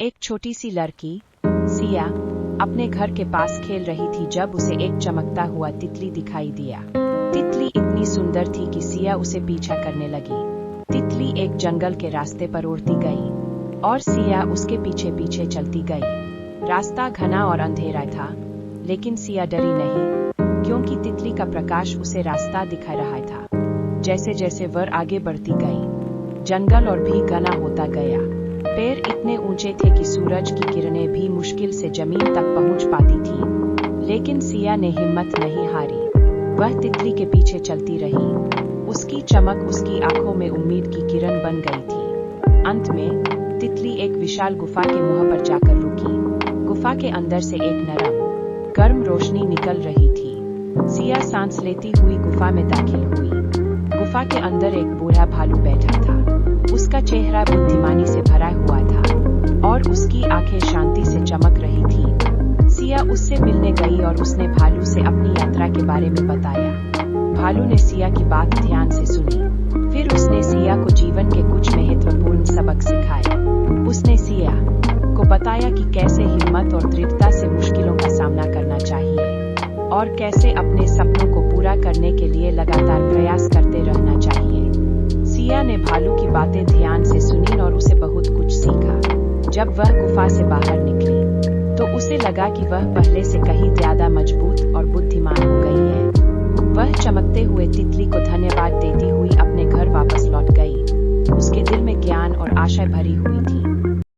एक छोटी सी लड़की सिया अपने घर के पास खेल रही थी जब उसे एक चमकता हुआ तितली दिखाई दिया। तितली इतनी सुंदर थी कि सिया उसे पीछा करने लगी। तितली एक जंगल के रास्ते पर उड़ती गई और सिया उसके पीछे पीछे चलती गई। रास्ता घना और अंधेरा था, लेकिन सिया डरी नहीं, क्योंकि तितली का प्रकाश उसे रास्ता दिखा रहा था। जैसे जैसे वह आगे बढ़ती गई, जंगल और भी घना होता गया। पेड़ इतने ऊंचे थे कि सूरज की किरणें भी मुश्किल से जमीन तक पहुंच पाती थी, लेकिन सिया ने हिम्मत नहीं हारी। वह तितली के पीछे चलती रही। उसकी चमक उसकी आंखों में उम्मीद की किरण बन गई थी। अंत में तितली एक विशाल गुफा के मुंह पर जाकर रुकी। गुफा के अंदर से एक नरम, गर्म रोशनी निकल रही थी। सिया सांस लेती हुई गुफा में दाखिल हुई। गुफा के अंदर एक बूढ़ा भालू बैठा था। उसका चेहरा बुद्धिमानी से भरा हुआ था और उसकी आंखें शांति से चमक रही थी। सिया उससे मिलने गई और उसने भालू से अपनी यात्रा के बारे में बताया। भालू ने सिया की बात ध्यान से सुनी। फिर उसने सिया को जीवन के कुछ महत्वपूर्ण सबक सिखाए। उसने सिया को बताया कि कैसे हिम्मत और दृढ़ता से मुश्किलों का सामना करना चाहिए और कैसे अपने सपनों को पूरा करने के लिए लगातार प्रयास करते रहना चाहिए। सिया ने भालू की बातें ध्यान से सुनी और उसे बहुत कुछ सीखा। जब वह गुफा से बाहर निकली तो उसे लगा कि वह पहले से कहीं ज्यादा मजबूत और बुद्धिमान हो गई है। वह चमकते हुए तितली को धन्यवाद देती हुई अपने घर वापस लौट गई। उसके दिल में ज्ञान और आशा भरी हुई थी।